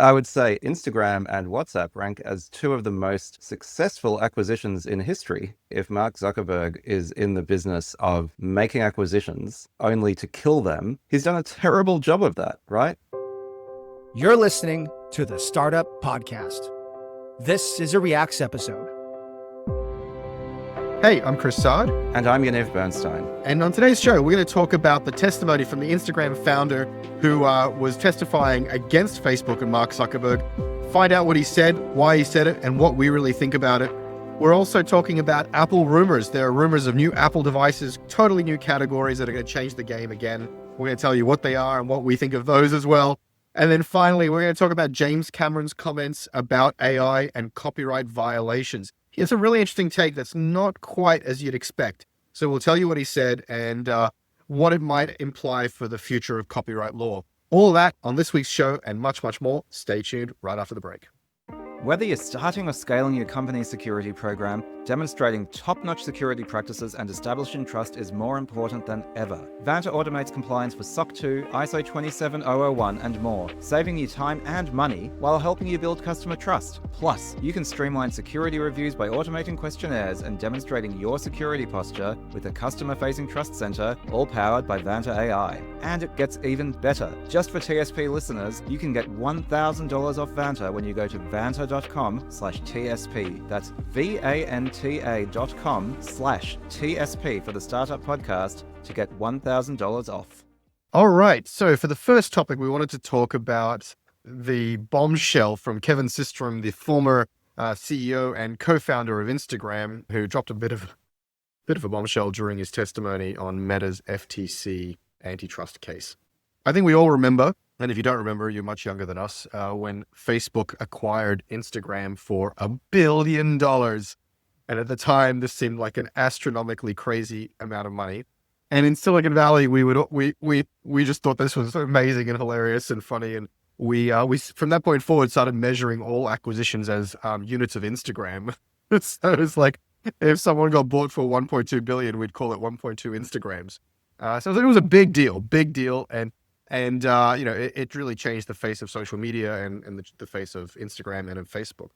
I would say Instagram and WhatsApp rank as two of the most successful acquisitions in history. If Mark Zuckerberg is in the business of making acquisitions only to kill them, he's done a terrible job of that, right? You're listening to the Startup Podcast. This is a Reacts episode. Hey, I'm Chris Sard. And I'm Yaniv Bernstein. And on today's show, we're going to talk about the testimony from the Instagram founder who was testifying against Facebook and Mark Zuckerberg, find out what he said, why he said it, and what we really think about it. We're also talking about Apple rumors. There are rumors of new Apple devices, totally new categories that are going to change the game again. We're going to tell you what they are and what we think of those as well. And then finally, we're going to talk about James Cameron's comments about AI and copyright violations. He has a really interesting take that's not quite as you'd expect. So we'll tell you what he said and what it might imply for the future of copyright law. All that on this week's show and much, much more. Stay tuned right after the break. Whether you're starting or scaling your company's security program, demonstrating top-notch security practices and establishing trust is more important than ever. Vanta automates compliance for SOC 2, ISO 27001, and more, saving you time and money while helping you build customer trust. Plus, you can streamline security reviews by automating questionnaires and demonstrating your security posture with a customer-facing trust center, all powered by Vanta AI. And it gets even better. Just for TSP listeners, you can get $1,000 off Vanta when you go to vanta.com/TSP. That's VANTA.com/TSP for the Startup Podcast to get $1,000 off. All right. So for the first topic, we wanted to talk about the bombshell from Kevin Systrom, the former CEO and co-founder of Instagram, who dropped a bit of a bombshell during his testimony on Meta's FTC antitrust case. I think we all remember, and if you don't remember, you're much younger than us, when Facebook acquired Instagram for $1 billion. And at the time, this seemed like an astronomically crazy amount of money. And in Silicon Valley, we just thought this was amazing and hilarious and funny. And we from that point forward started measuring all acquisitions as units of Instagram. So it's like if someone got bought for 1.2 billion, we'd call it 1.2 Instagrams. So it was a big deal, and it really changed the face of social media and the face of Instagram and of Facebook.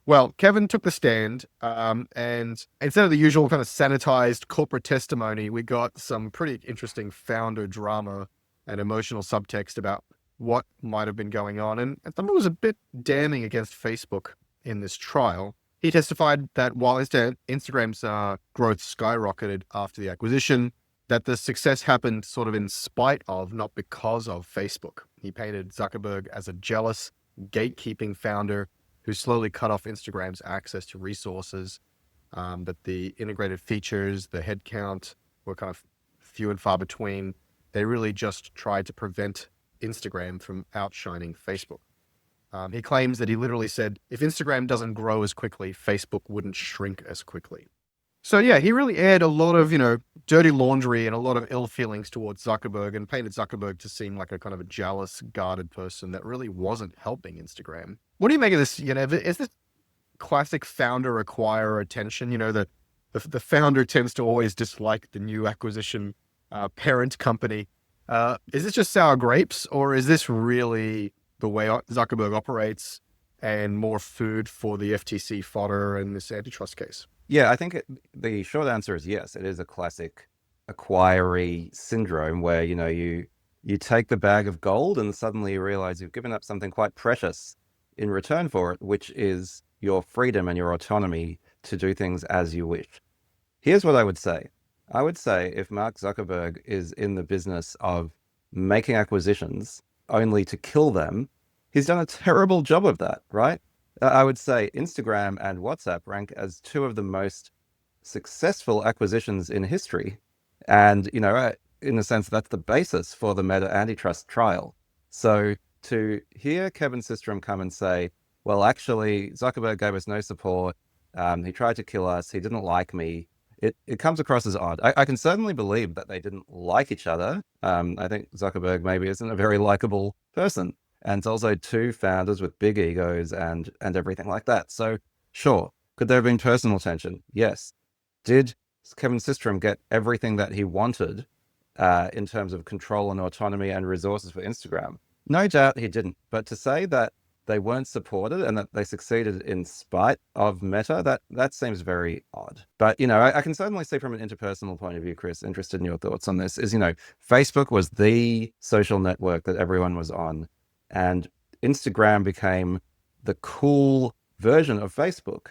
Well, Kevin took the stand, and instead of the usual kind of sanitized corporate testimony, we got some pretty interesting founder drama and emotional subtext about what might have been going on. And I thought it was a bit damning against Facebook in this trial. He testified that while Instagram's growth skyrocketed after the acquisition, that the success happened sort of in spite of, not because of Facebook. He painted Zuckerberg as a jealous, gatekeeping founder who slowly cut off Instagram's access to resources, that the integrated features, the headcount were kind of few and far between. They really just tried to prevent Instagram from outshining Facebook. He claims that he literally said, if Instagram doesn't grow as quickly, Facebook wouldn't shrink as quickly. So yeah, he really aired a lot of, dirty laundry and a lot of ill feelings towards Zuckerberg and painted Zuckerberg to seem like a kind of a jealous, guarded person that really wasn't helping Instagram. What do you make of this? Is this classic founder acquirer attention? The founder tends to always dislike the new acquisition parent company. Is this just sour grapes, or is this really the way Zuckerberg operates and more food for the FTC fodder in this antitrust case? Yeah, I think the short answer is yes. It is a classic acquiree syndrome where, you take the bag of gold and suddenly you realize you've given up something quite precious in return for it, which is your freedom and your autonomy to do things as you wish. Here's what I would say. I would say if Mark Zuckerberg is in the business of making acquisitions only to kill them, he's done a terrible job of that, right? I would say Instagram and WhatsApp rank as two of the most successful acquisitions in history. And, in a sense, that's the basis for the Meta antitrust trial. So to hear Kevin Systrom come and say, well, actually, Zuckerberg gave us no support. He tried to kill us. He didn't like me. It comes across as odd. I can certainly believe that they didn't like each other. I think Zuckerberg maybe isn't a very likable person. And it's also two founders with big egos and everything like that. So sure, could there have been personal tension? Yes. Did Kevin Systrom get everything that he wanted in terms of control and autonomy and resources for Instagram? No doubt he didn't. But to say that they weren't supported and that they succeeded in spite of Meta, that seems very odd. But, I can certainly see from an interpersonal point of view, Chris, interested in your thoughts on this, is, Facebook was the social network that everyone was on, and Instagram became the cool version of Facebook.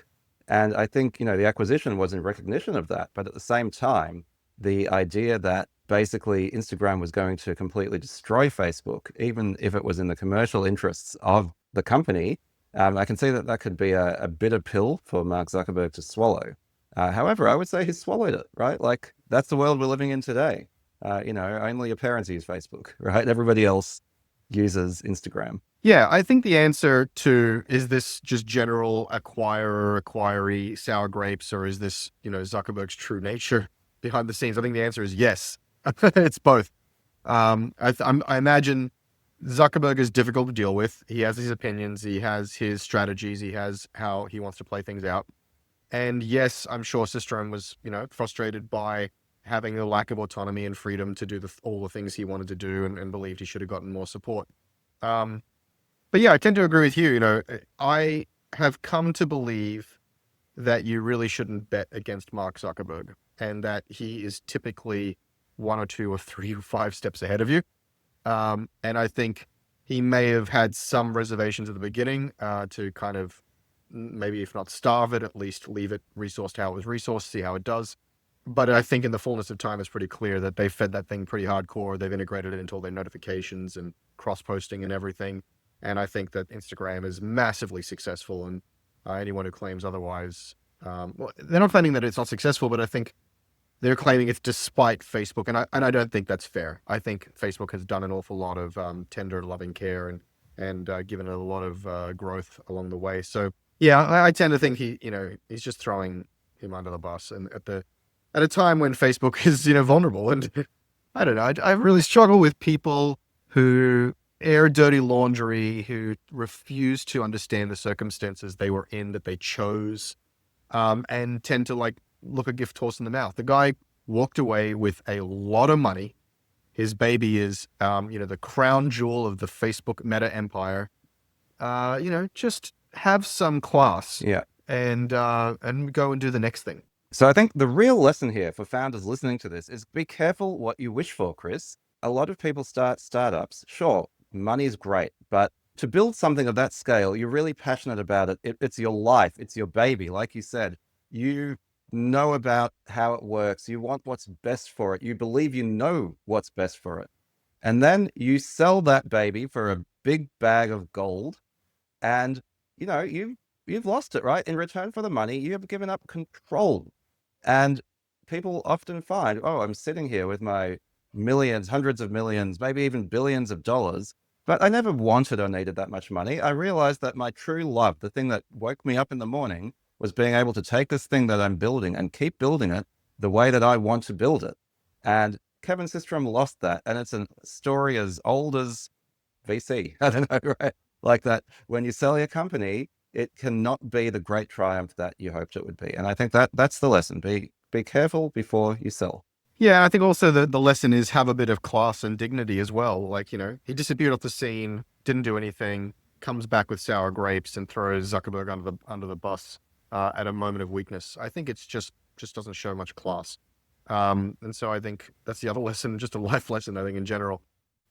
And I think, the acquisition was in recognition of that. But at the same time, the idea that basically Instagram was going to completely destroy Facebook, even if it was in the commercial interests of the company, I can see that could be a bitter pill for Mark Zuckerberg to swallow. However, I would say he's swallowed it, right? Like, that's the world we're living in today. Only your parents use Facebook, right? Everybody else uses Instagram. Yeah, I think the answer to, is this just general acquiree sour grapes, or is this, Zuckerberg's true nature behind the scenes? I think the answer is yes. It's both. I imagine Zuckerberg is difficult to deal with. He has his opinions, he has his strategies, he has how he wants to play things out. And yes, I'm sure Systrom was, frustrated by having a lack of autonomy and freedom to do all the things he wanted to do, and believed he should have gotten more support. But yeah, I tend to agree with you. I have come to believe that you really shouldn't bet against Mark Zuckerberg, and that he is typically 1 or 2 or 3 or 5 steps ahead of you. And I think he may have had some reservations at the beginning to kind of, maybe if not starve it, at least leave it resourced how it was resourced, see how it does. But I think in the fullness of time, it's pretty clear that they fed that thing pretty hardcore. They've integrated it into all their notifications and cross-posting and everything. And I think that Instagram is massively successful, and anyone who claims otherwise, well, they're not claiming that it's not successful, but I think they're claiming it's despite Facebook, and I don't think that's fair. I think Facebook has done an awful lot of tender, loving care, and given it a lot of growth along the way. So yeah, I tend to think he's just throwing him under the bus, and at a time when Facebook is vulnerable. And I don't know, I really struggle with people who air dirty laundry, who refuse to understand the circumstances they were in, that they chose, and tend to look a gift horse in the mouth. The guy walked away with a lot of money. His baby is, the crown jewel of the Facebook Meta empire. Just have some class. Yeah. And go and do the next thing. So I think the real lesson here for founders listening to this is be careful what you wish for, Chris. A lot of people start startups. Sure, money's great, but to build something of that scale, you're really passionate about it. It's your life. It's your baby. Like you said, you know about how it works. You want what's best for it. You believe you know what's best for it. And then you sell that baby for a big bag of gold, and you've lost it, right? In return for the money, you have given up control. And people often find, oh, I'm sitting here with my millions, hundreds of millions, maybe even billions of dollars, but I never wanted or needed that much money. I realized that my true love, the thing that woke me up in the morning, was being able to take this thing that I'm building and keep building it the way that I want to build it. And Kevin Systrom lost that. And it's a story as old as VC. I don't know, right? Like that, when you sell your company, it cannot be the great triumph that you hoped it would be. And I think that's the lesson. Be careful before you sell. Yeah, I think also the lesson is have a bit of class and dignity as well. He disappeared off the scene, didn't do anything, comes back with sour grapes and throws Zuckerberg under the bus at a moment of weakness. I think it's just doesn't show much class. And so I think that's the other lesson, just a life lesson, I think, in general.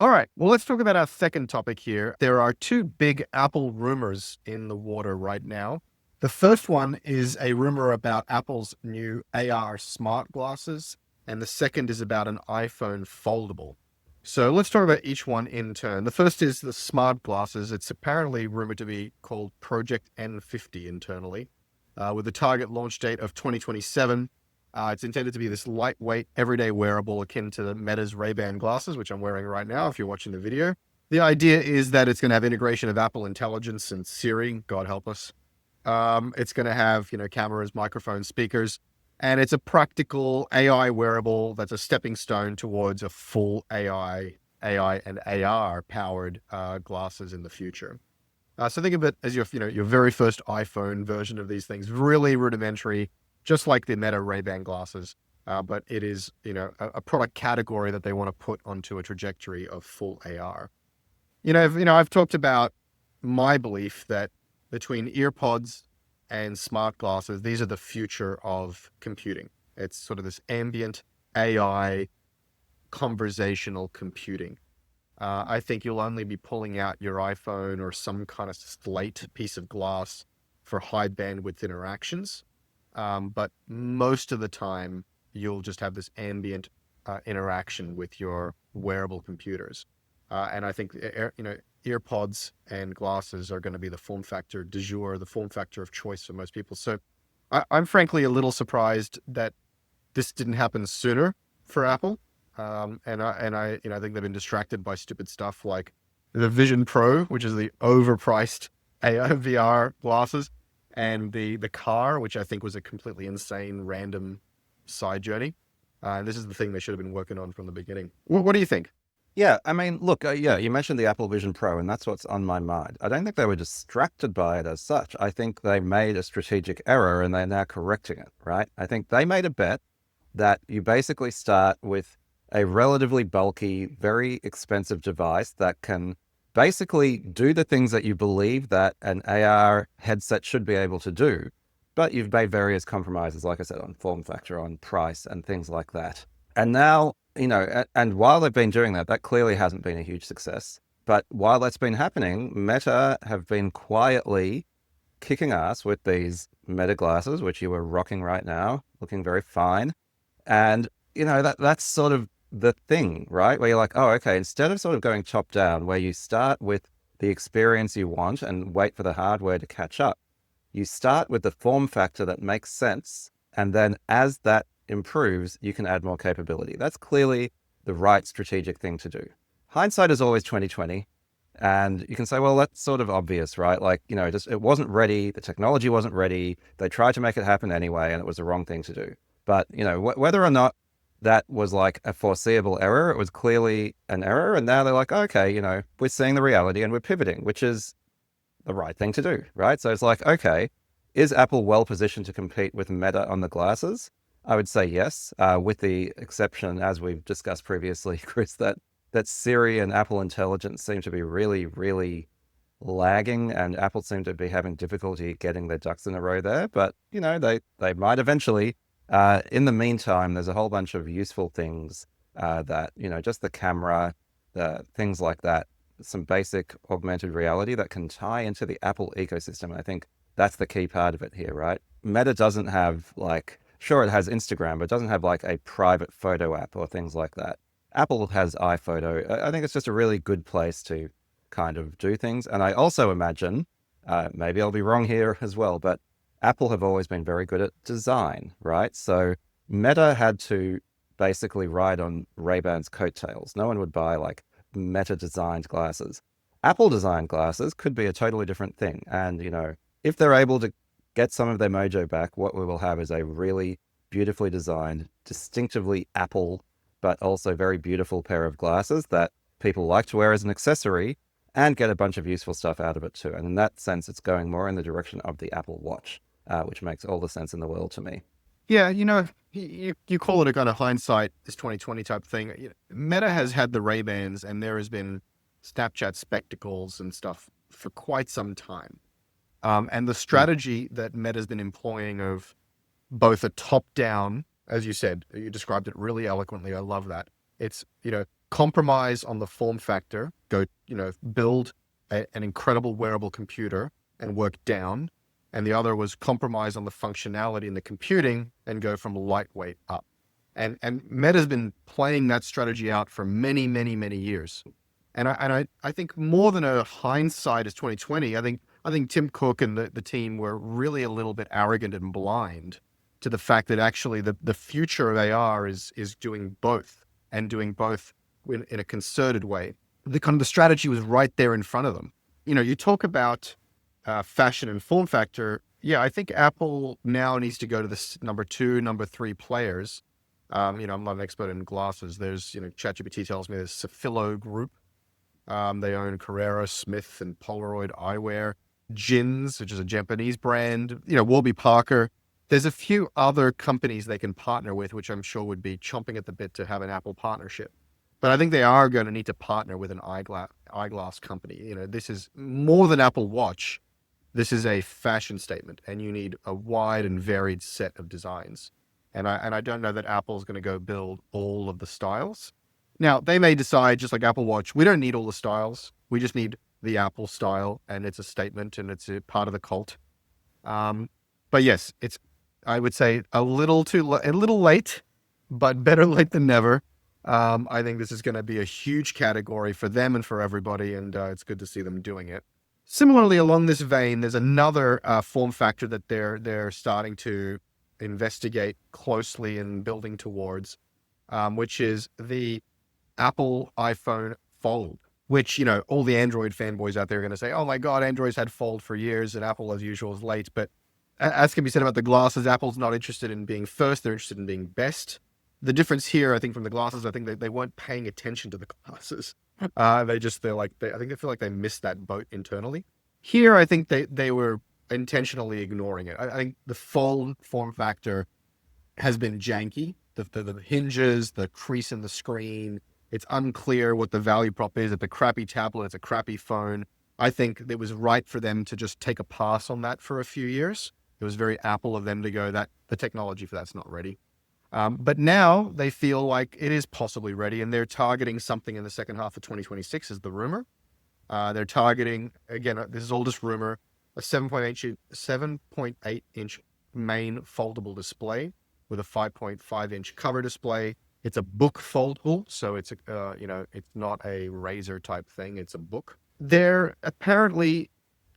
All right, well, let's talk about our second topic here. There are 2 big Apple rumors in the water right now. The first one is a rumor about Apple's new AR smart glasses, and the second is about an iPhone Foldable. So let's talk about each one in turn. The first is the smart glasses. It's apparently rumored to be called Project N50 internally, with a target launch date of 2027. It's intended to be this lightweight, everyday wearable akin to the Meta's Ray-Ban glasses, which I'm wearing right now if you're watching the video. The idea is that it's going to have integration of Apple Intelligence and Siri, God help us. It's going to have, cameras, microphones, speakers, and it's a practical AI wearable that's a stepping stone towards a full AI and AR powered glasses in the future. So think of it as your very first iPhone version of these things, really rudimentary, just like the Meta Ray-Ban glasses, but it is, a product category that they want to put onto a trajectory of full AR. I've talked about my belief that between earpods and smart glasses, these are the future of computing. It's sort of this ambient AI conversational computing. I think you'll only be pulling out your iPhone or some kind of slate piece of glass for high bandwidth interactions. But most of the time, you'll just have this ambient interaction with your wearable computers. And I think, earpods and glasses are going to be the form factor du jour, the form factor of choice for most people. So I'm frankly a little surprised that this didn't happen sooner for Apple. I think they've been distracted by stupid stuff like the Vision Pro, which is the overpriced AR VR glasses, and the car, which I think was a completely insane random side journey. This is the thing they should have been working on from the beginning. What do you think? Yeah, I mean, look, you mentioned the Apple Vision Pro, and that's what's on my mind. I don't think they were distracted by it as such. I think they made a strategic error and they're now correcting it, right? I think they made a bet that you basically start with a relatively bulky, very expensive device that can basically do the things that you believe that an AR headset should be able to do. But you've made various compromises, like I said, on form factor, on price, and things like that. And now, and while they've been doing that, that clearly hasn't been a huge success. But while that's been happening, Meta have been quietly kicking ass with these Meta glasses, which you are rocking right now, looking very fine. And, that's sort of the thing, right? Where you're like, oh, okay, instead of sort of going top down, where you start with the experience you want and wait for the hardware to catch up, you start with the form factor that makes sense. And then as that improves, you can add more capability. That's clearly the right strategic thing to do. Hindsight is always 2020. And you can say, well, that's sort of obvious, right? Like, it wasn't ready. The technology wasn't ready. They tried to make it happen anyway, and it was the wrong thing to do. But, whether or not that was like a foreseeable error, it was clearly an error. And now they're like, okay, we're seeing the reality and we're pivoting, which is the right thing to do, right? So it's like, okay, is Apple well positioned to compete with Meta on the glasses? I would say yes, with the exception, as we've discussed previously, Chris, that Siri and Apple Intelligence seem to be really, really lagging, and Apple seem to be having difficulty getting their ducks in a row there. But, they might eventually. In the meantime, there's a whole bunch of useful things that, just the camera, things like that, some basic augmented reality that can tie into the Apple ecosystem. I think that's the key part of it here, right? Meta doesn't have sure, it has Instagram, but it doesn't have like a private photo app or things like that. Apple has iPhoto. I think it's just a really good place to kind of do things. And I also imagine, maybe I'll be wrong here as well, but Apple have always been very good at design, right? So Meta had to basically ride on Ray-Ban's coattails. No one would buy like Meta designed glasses. Apple designed glasses could be a totally different thing. And, if they're able to get some of their mojo back, what we will have is a really beautifully designed, distinctively Apple, but also very beautiful pair of glasses that people like to wear as an accessory and get a bunch of useful stuff out of it too. And in that sense, it's going more in the direction of the Apple Watch. Which makes all the sense in the world to me. Yeah, you call it a kind of hindsight, this 2020 type thing. Meta has had the Ray-Bans, and there has been Snapchat spectacles and stuff for quite some time. And the strategy that Meta's been employing of both a top-down, as you said, you described it really eloquently. I love that. It's, compromise on the form factor, build an incredible wearable computer and work down. And the other was compromise on the functionality and the computing and go from lightweight up. And Meta's been playing that strategy out for many, many, many years. And I think more than a hindsight is 2020. I think Tim Cook and the team were really a little bit arrogant and blind to the fact that actually the future of AR is doing both, and doing both in a concerted way. The strategy was right there in front of them. You talk about fashion and form factor. Yeah, I think Apple now needs to go to the number 2, number 3 players. I'm not an expert in glasses. There's, ChatGPT tells me there's Safilo Group. They own Carrera, Smith, and Polaroid Eyewear. Jins, which is a Japanese brand. Warby Parker. There's a few other companies they can partner with, which I'm sure would be chomping at the bit to have an Apple partnership. But I think they are going to need to partner with an eyeglass company. This is more than Apple Watch. This is a fashion statement, and you need a wide and varied set of designs. And I don't know that Apple's going to go build all of the styles. Now, they may decide, just like Apple Watch, we don't need all the styles. We just need the Apple style, and it's a statement, and it's a part of the cult. But yes, it's, I would say, a little late, but better late than never. I think this is going to be a huge category for them and for everybody, and it's good to see them doing it. Similarly, along this vein, there's another form factor that they're starting to investigate closely and building towards, which is the Apple iPhone Fold, which, all the Android fanboys out there are going to say, oh my God, Android's had Fold for years and Apple, as usual, is late. But as can be said about the glasses, Apple's not interested in being first. They're interested in being best. The difference here, I think, from the glasses, I think they weren't paying attention to the glasses. I think they feel like they missed that boat internally. Here, I think they were intentionally ignoring it. I think the Fold form factor has been janky. The hinges, the crease in the screen, it's unclear what the value prop is. It's a crappy tablet, it's a crappy phone. I think it was right for them to just take a pass on that for a few years. It was very Apple of them to go that the technology for that's not ready. But now they feel like it is possibly ready, and they're targeting something in the second half of 2026 is the rumor. They're targeting, again, this is all just rumor, a 7.8 inch main foldable display with a 5.5 inch cover display. It's a book foldable, so it's it's not a razor type thing. It's a book. They're apparently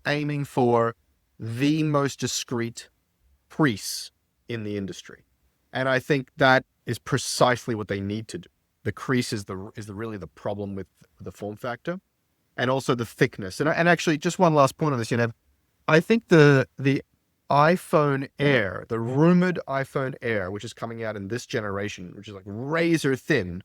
aiming for the most discreet crease in the industry, and I think that is precisely what they need to do. The crease is really the problem with the form factor, and also the thickness. And actually, just one last point on this, I think the iPhone Air, the rumored iPhone Air, which is coming out in this generation, which is like razor thin,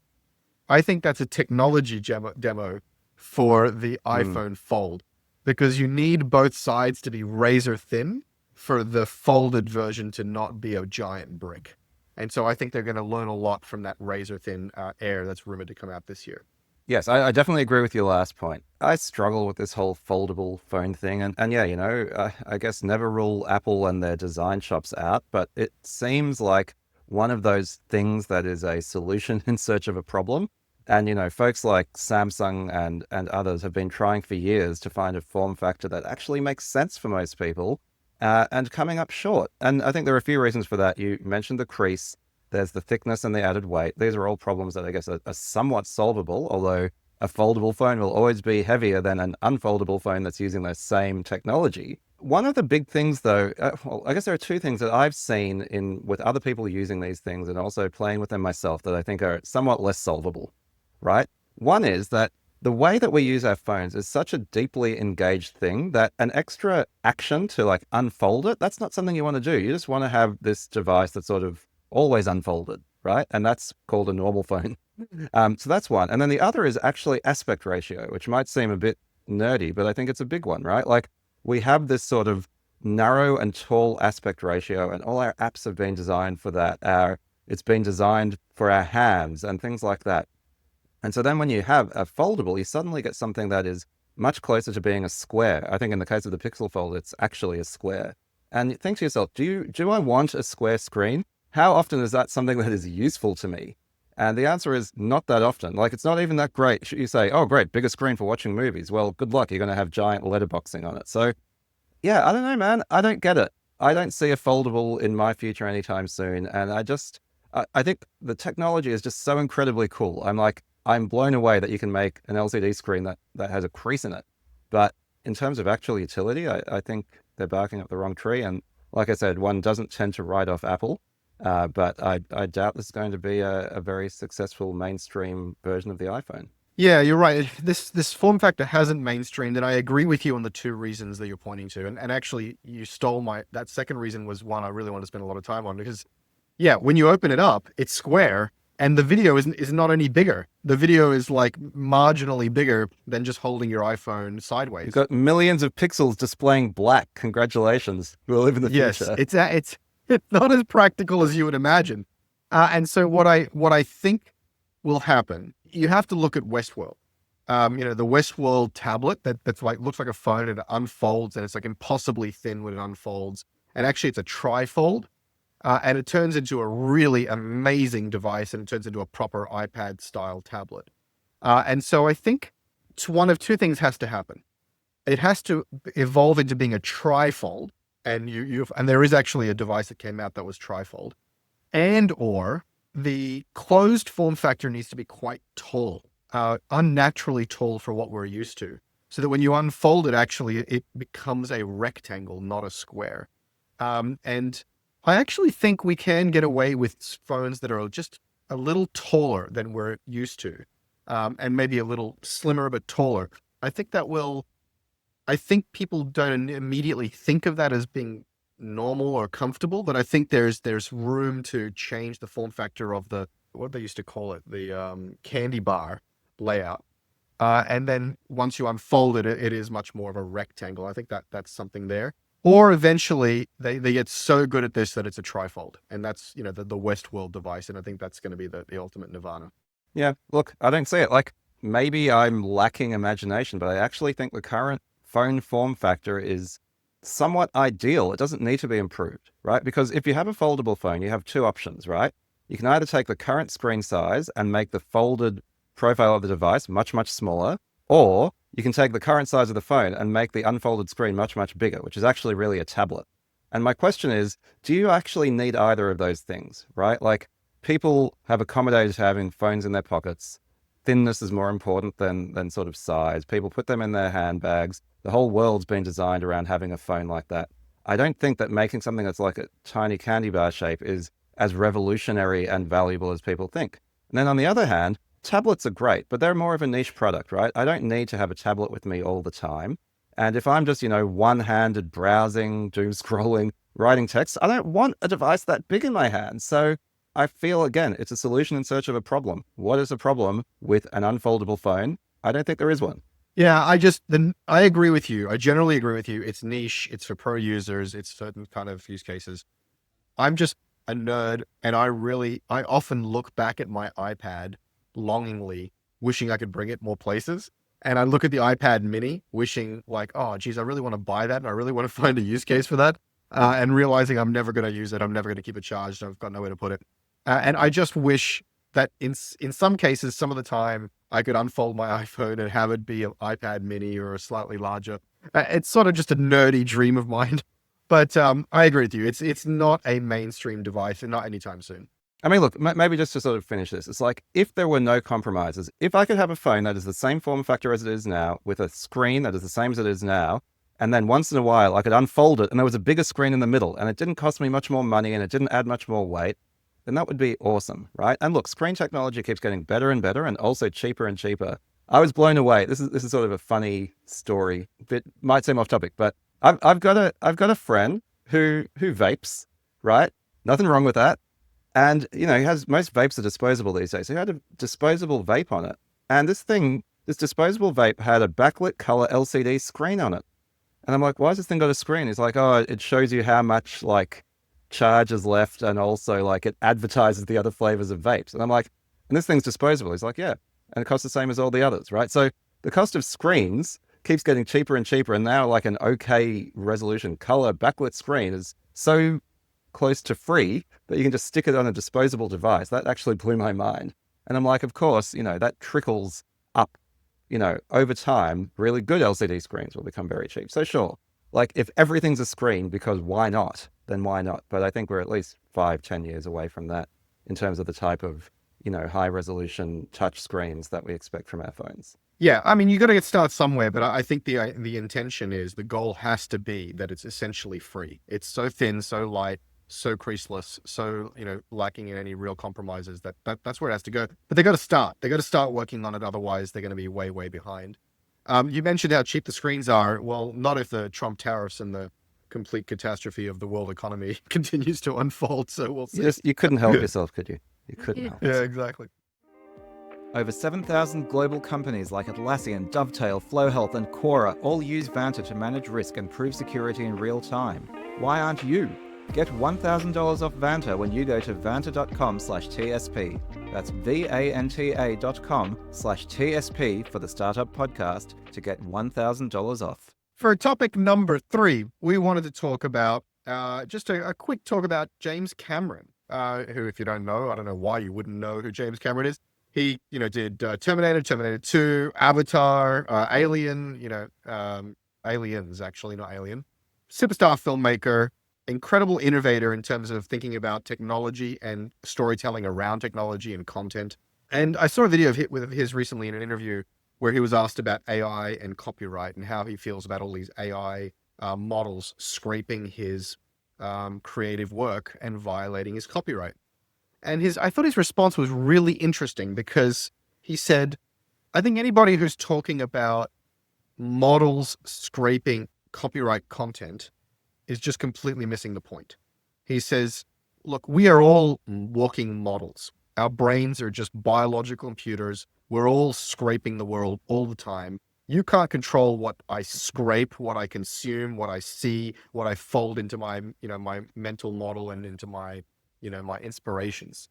I think that's a technology demo for the iPhone Fold, because you need both sides to be razor thin for the folded version to not be a giant brick. And so I think they're going to learn a lot from that razor thin Air that's rumored to come out this year. Yes, I definitely agree with your last point. I struggle with this whole foldable phone thing. And yeah, I guess never rule Apple and their design shops out, but it seems like one of those things that is a solution in search of a problem. And, folks like Samsung and others have been trying for years to find a form factor that actually makes sense for most people and coming up short. And I think there are a few reasons for that. You mentioned the crease. There's the thickness and the added weight. These are all problems that I guess are somewhat solvable, although a foldable phone will always be heavier than an unfoldable phone that's using the same technology. One of the big things, though, I guess there are two things that I've seen with other people using these things and also playing with them myself that I think are somewhat less solvable, right? One is that the way that we use our phones is such a deeply engaged thing that an extra action to like unfold it, that's not something you want to do. You just want to have this device that's sort of always unfolded, right? And that's called a normal phone. So that's one. And then the other is actually aspect ratio, which might seem a bit nerdy, but I think it's a big one, right? Like we have this sort of narrow and tall aspect ratio, and all our apps have been designed for that. It's been designed for our hands and things like that. And so then when you have a foldable, you suddenly get something that is much closer to being a square. I think in the case of the Pixel Fold, it's actually a square. And you think to yourself, do I want a square screen? How often is that something that is useful to me? And the answer is not that often. Like, it's not even that great. You say, oh, great, bigger screen for watching movies. Well, good luck. You're going to have giant letterboxing on it. So, yeah, I don't know, man. I don't get it. I don't see a foldable in my future anytime soon. And I think the technology is just so incredibly cool. I'm blown away that you can make an LCD screen that has a crease in it. But in terms of actual utility, I think they're barking up the wrong tree. And like I said, one doesn't tend to write off Apple. But I doubt this is going to be a very successful mainstream version of the iPhone. Yeah, you're right. This form factor hasn't mainstreamed, and I agree with you on the two reasons that you're pointing to. And actually, you stole that second reason was one I really want to spend a lot of time on, because, yeah, when you open it up, it's square, and the video is not any bigger. The video is like marginally bigger than just holding your iPhone sideways. You've got millions of pixels displaying black. Congratulations. We'll live in the future. Yes, it's not as practical as you would imagine. And so what I think will happen you have to look at Westworld. The Westworld tablet that's like looks like a phone and it unfolds and it's like impossibly thin when it unfolds. And actually, it's a trifold, and it turns into a really amazing device and it turns into a proper iPad style tablet. And so I think one of two things has to happen. It has to evolve into being a trifold, and and there is actually a device that came out that was trifold, and or the closed form factor needs to be quite tall, unnaturally tall for what we're used to, so that when you unfold it, actually it becomes a rectangle, not a square. And I actually think we can get away with phones that are just a little taller than we're used to, and maybe a little slimmer but taller. I think people don't immediately think of that as being normal or comfortable, but I think there's room to change the form factor of what they used to call it, the candy bar layout. And then once you unfold it, it is much more of a rectangle. I think that's something there. Or eventually they get so good at this that it's a trifold, and that's, the Westworld device. And I think that's going to be the ultimate nirvana. Yeah, look, I don't see it. Like, maybe I'm lacking imagination, but I actually think the current phone form factor is somewhat ideal. It doesn't need to be improved, right? Because if you have a foldable phone, you have two options, right? You can either take the current screen size and make the folded profile of the device much, much smaller, or you can take the current size of the phone and make the unfolded screen much, much bigger, which is actually really a tablet. And my question is, do you actually need either of those things, right? Like, people have accommodated to having phones in their pockets. Thinness is more important than sort of size. People put them in their handbags. The whole world's been designed around having a phone like that. I don't think that making something that's like a tiny candy bar shape is as revolutionary and valuable as people think. And then on the other hand, tablets are great, but they're more of a niche product, right? I don't need to have a tablet with me all the time. And if I'm just, one-handed browsing, doom scrolling, writing text, I don't want a device that big in my hand. So I feel, again, it's a solution in search of a problem. What is a problem with an unfoldable phone? I don't think there is one. Yeah, I agree with you. I generally agree with you. It's niche. It's for pro users. It's certain kind of use cases. I'm just a nerd, and I often look back at my iPad longingly, wishing I could bring it more places. And I look at the iPad mini, wishing like, oh, geez, I really want to buy that. And I really want to find a use case for that. And realizing I'm never going to use it. I'm never going to keep it charged. I've got nowhere to put it. And I just wish that in some cases, some of the time, I could unfold my iPhone and have it be an iPad mini or a slightly larger. It's sort of just a nerdy dream of mine. But I agree with you. It's not a mainstream device, and not anytime soon. I mean, look, maybe just to sort of finish this, it's like, if there were no compromises, if I could have a phone that is the same form factor as it is now, with a screen that is the same as it is now, and then once in a while I could unfold it and there was a bigger screen in the middle and it didn't cost me much more money and it didn't add much more weight, then that would be awesome, right? And look, screen technology keeps getting better and better and also cheaper and cheaper. I was blown away. This is sort of a funny story. It might seem off topic, but I've got a friend who vapes, right? Nothing wrong with that. And, he has, most vapes are disposable these days. So he had a disposable vape on it. And this disposable vape had a backlit color LCD screen on it. And I'm like, why has this thing got a screen? He's like, oh, it shows you how much charge is left. And also it advertises the other flavors of vapes. And I'm like, and this thing's disposable. He's like, yeah. And it costs the same as all the others, right? So the cost of screens keeps getting cheaper and cheaper. And now an okay resolution color backlit screen is so close to free that you can just stick it on a disposable device. That actually blew my mind. And I'm like, of course, that trickles up, over time. Really good LCD screens will become very cheap. So sure, if everything's a screen, because why not, then why not? But I think we're at least 5-10 years away from that in terms of the type of, high resolution touch screens that we expect from our phones. Yeah, I mean, you got to start somewhere, but I think the intention is, the goal has to be that it's essentially free. It's so thin, so light, so creaseless, so, lacking in any real compromises, that's where it has to go. But they got to start. They got to start working on it. Otherwise, they're going to be way, way behind. You mentioned how cheap the screens are. Well, not if the Trump tariffs and the complete catastrophe of the world economy continues to unfold. So we'll see. You couldn't help yourself, could you? You couldn't help yourself. Yeah, exactly. Over 7,000 global companies like Atlassian, Dovetail, Flow Health, and Quora all use Vanta to manage risk and prove security in real time. Why aren't you? Get $1,000 off Vanta when you go to vanta.com/TSP. That's vanta.com/TSP for the Startup Podcast to get $1,000 off. For topic number 3, we wanted to talk about just a quick talk about James Cameron, who, if you don't know, I don't know why you wouldn't know who James Cameron is. He, did Terminator, Terminator 2, Avatar, Alien, Aliens, actually, not Alien. Superstar filmmaker, incredible innovator in terms of thinking about technology and storytelling around technology and content. And I saw a video of his recently in an interview where he was asked about AI and copyright and how he feels about all these AI models scraping his creative work and violating his copyright. And I thought his response was really interesting because he said, I think anybody who's talking about models scraping copyright content is just completely missing the point. He says, look, we are all walking models. Our brains are just biological computers. We're all scraping the world all the time. You can't control what I scrape, what I consume, what I see, what I fold into my, my mental model and into my, my inspirations.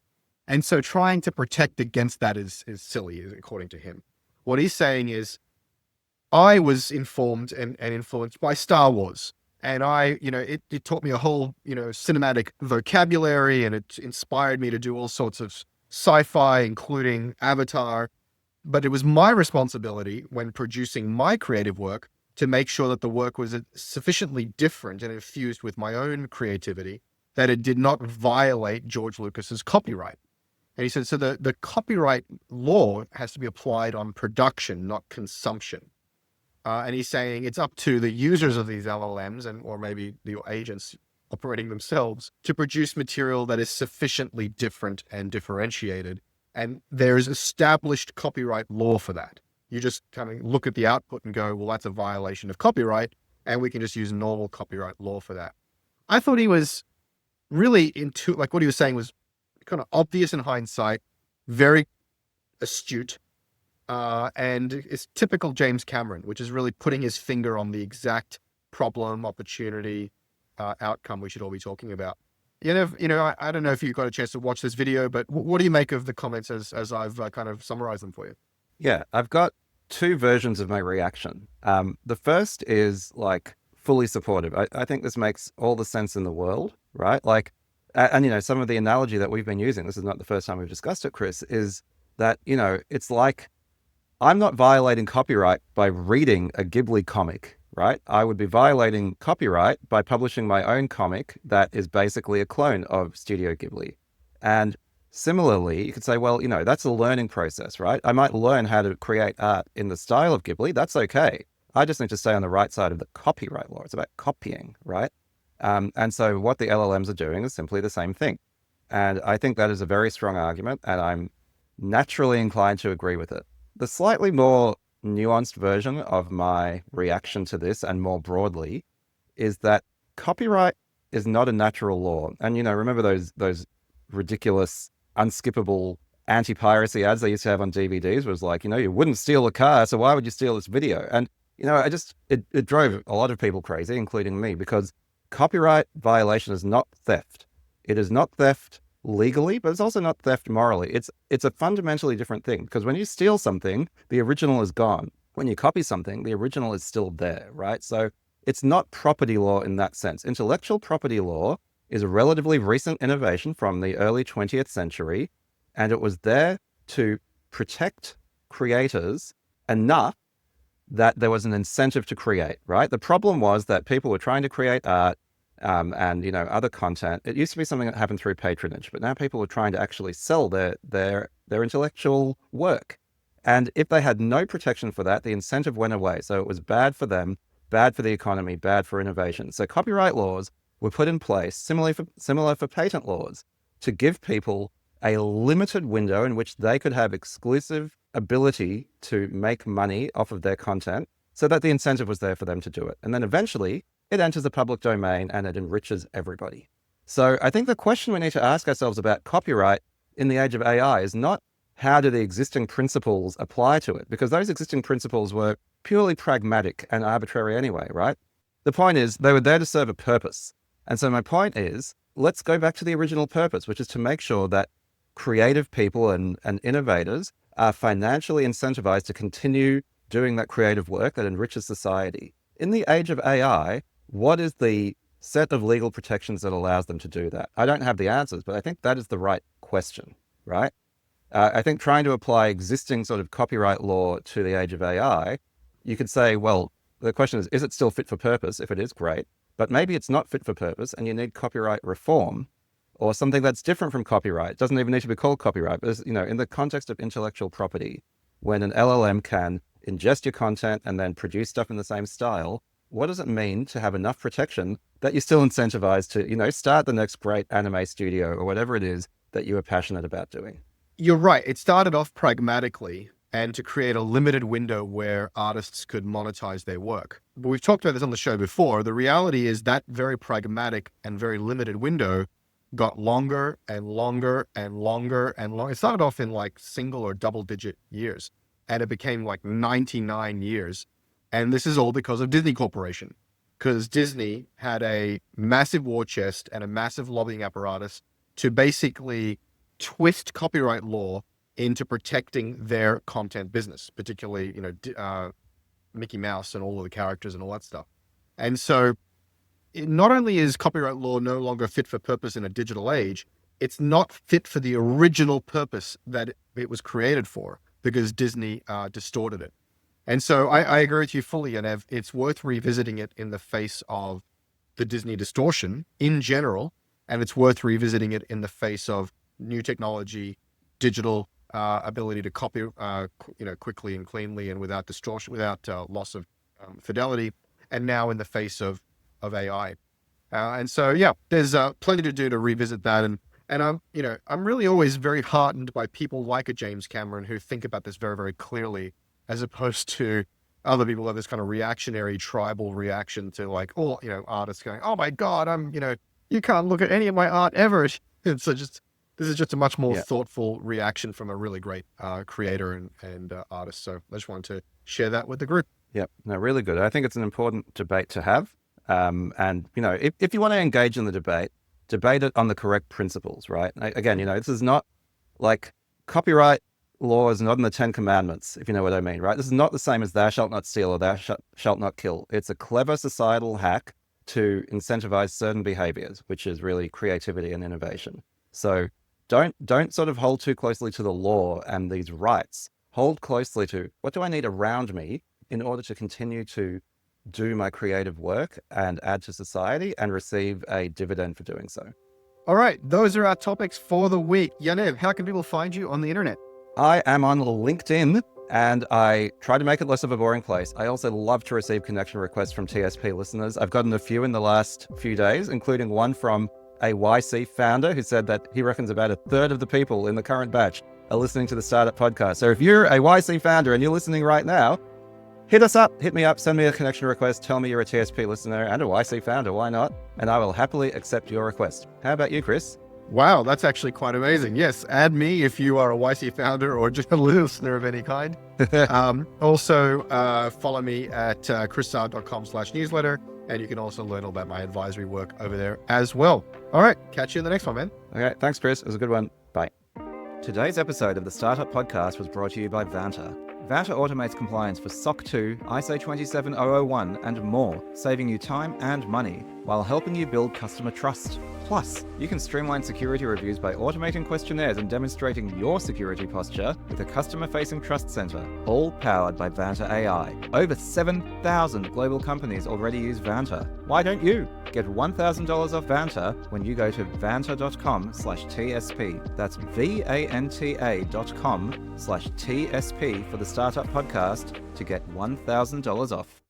And so trying to protect against that is silly, according to him. What he's saying is, I was informed and influenced by Star Wars. And it taught me a whole, cinematic vocabulary, and it inspired me to do all sorts of sci-fi, including Avatar. But it was my responsibility when producing my creative work to make sure that the work was sufficiently different and infused with my own creativity that it did not violate George Lucas's copyright. And he said, so the copyright law has to be applied on production, not consumption. And he's saying it's up to the users of these LLMs or maybe the agents operating themselves to produce material that is sufficiently different and differentiated. And there's established copyright law for that. You just kind of look at the output and go, well, that's a violation of copyright, and we can just use normal copyright law for that. I thought he was really what he was saying was kind of obvious in hindsight, very astute. And it's typical James Cameron, which is really putting his finger on the exact problem, opportunity, outcome we should all be talking about. I don't know if you got a chance to watch this video, but what do you make of the comments as I've kind of summarized them for you? Yeah, I've got 2 versions of my reaction. The first is fully supportive. I think this makes all the sense in the world, right? And some of the analogy that we've been using, this is not the first time we've discussed it, Chris, is that, it's like, I'm not violating copyright by reading a Ghibli comic, right? I would be violating copyright by publishing my own comic that is basically a clone of Studio Ghibli. And similarly, you could say, well, that's a learning process, right? I might learn how to create art in the style of Ghibli. That's okay. I just need to stay on the right side of the copyright law. It's about copying, right? And so what the LLMs are doing is simply the same thing. And I think that is a very strong argument, and I'm naturally inclined to agree with it. The slightly more nuanced version of my reaction to this, and more broadly, is that copyright is not a natural law. And, remember those ridiculous, unskippable anti-piracy ads they used to have on DVDs was like, you wouldn't steal a car, so why would you steal this video? And, it drove a lot of people crazy, including me, because copyright violation is not theft. It is not theft legally, but it's also not theft morally. It's a fundamentally different thing, because when you steal something, the original is gone. When you copy something, the original is still there, right? So it's not property law in that sense. Intellectual property law is a relatively recent innovation from the early 20th century, and it was there to protect creators enough that there was an incentive to create, right? The problem was that people were trying to create art and other content. It used to be something that happened through patronage, but now people were trying to actually sell their intellectual work. And if they had no protection for that, the incentive went away. So it was bad for them, bad for the economy, bad for innovation. So copyright laws were put in place, similar for patent laws, to give people a limited window in which they could have exclusive ability to make money off of their content, so that the incentive was there for them to do it. And then eventually it enters the public domain and it enriches everybody. So I think the question we need to ask ourselves about copyright in the age of AI is not how do the existing principles apply to it, because those existing principles were purely pragmatic and arbitrary anyway, right? The point is they were there to serve a purpose. And so my point is, let's go back to the original purpose, which is to make sure that creative people and innovators are financially incentivized to continue doing that creative work that enriches society. In the age of AI, what is the set of legal protections that allows them to do that? I don't have the answers, but I think that is the right question, right? I think trying to apply existing sort of copyright law to the age of AI, you could say, well, the question is it still fit for purpose? If it is, great. But maybe it's not fit for purpose and you need copyright reform or something that's different from copyright. It doesn't even need to be called copyright, but in the context of intellectual property, when an LLM can ingest your content and then produce stuff in the same style, what does it mean to have enough protection that you're still incentivized to, start the next great anime studio or whatever it is that you are passionate about doing? You're right. It started off pragmatically and to create a limited window where artists could monetize their work. But we've talked about this on the show before. The reality is that very pragmatic and very limited window got longer and longer and longer and longer. It started off in like single or double digit years, and it became like 99 years. And this is all because of Disney Corporation, because Disney had a massive war chest and a massive lobbying apparatus to basically twist copyright law into protecting their content business, particularly, Mickey Mouse and all of the characters and all that stuff. And so not only is copyright law no longer fit for purpose in a digital age, it's not fit for the original purpose that it was created for, because Disney distorted it. And so I agree with you fully, Yaniv. It's worth revisiting it in the face of the Disney distortion in general, and it's worth revisiting it in the face of new technology, digital ability to copy, quickly and cleanly and without distortion, without loss of fidelity, and now in the face of AI. And so, yeah, there's plenty to do to revisit that. And I'm really always very heartened by people like a James Cameron who think about this very, very clearly, as opposed to other people who have this kind of reactionary tribal reaction to artists going, oh my God, you can't look at any of my art ever. And so this is just a much more thoughtful reaction from a really great creator and artist. So I just wanted to share that with the group. Yep, no, really good. I think it's an important debate to have. And, if you want to engage in the debate it on the correct principles, right? Again, this is not like copyright law is not in the 10 Commandments, if you know what I mean, right? This is not the same as thou shalt not steal or thou shalt not kill. It's a clever societal hack to incentivize certain behaviors, which is really creativity and innovation. So don't sort of hold too closely to the law and these rights. Hold closely to what do I need around me in order to continue to do my creative work and add to society and receive a dividend for doing so. All right, those are our topics for the week. Yaniv, how can people find you on the internet? I am on LinkedIn and I try to make it less of a boring place. I also love to receive connection requests from TSP listeners. I've gotten a few in the last few days, including one from a YC founder who said that he reckons about a third of the people in the current batch are listening to the Startup Podcast. So if you're a YC founder and you're listening right now, hit me up, send me a connection request, tell me you're a TSP listener and a YC founder, why not? And I will happily accept your request. How about you, Chris? Wow, that's actually quite amazing. Yes, add me if you are a YC founder or just a listener of any kind. Also, follow me at chrissard.com/newsletter, and you can also learn all about my advisory work over there as well. All right, catch you in the next one, man. Okay, thanks, Chris. It was a good one. Bye. Today's episode of the Startup Podcast was brought to you by Vanta. Vanta automates compliance for SOC 2, ISO 27001, and more, saving you time and money while helping you build customer trust. Plus, you can streamline security reviews by automating questionnaires and demonstrating your security posture with a customer-facing trust center, all powered by Vanta AI. Over 7,000 global companies already use Vanta. Why don't you? Get $1,000 off Vanta when you go to vanta.com/TSP. That's VANTA.com/TSP for the Startup Podcast to get $1,000 off.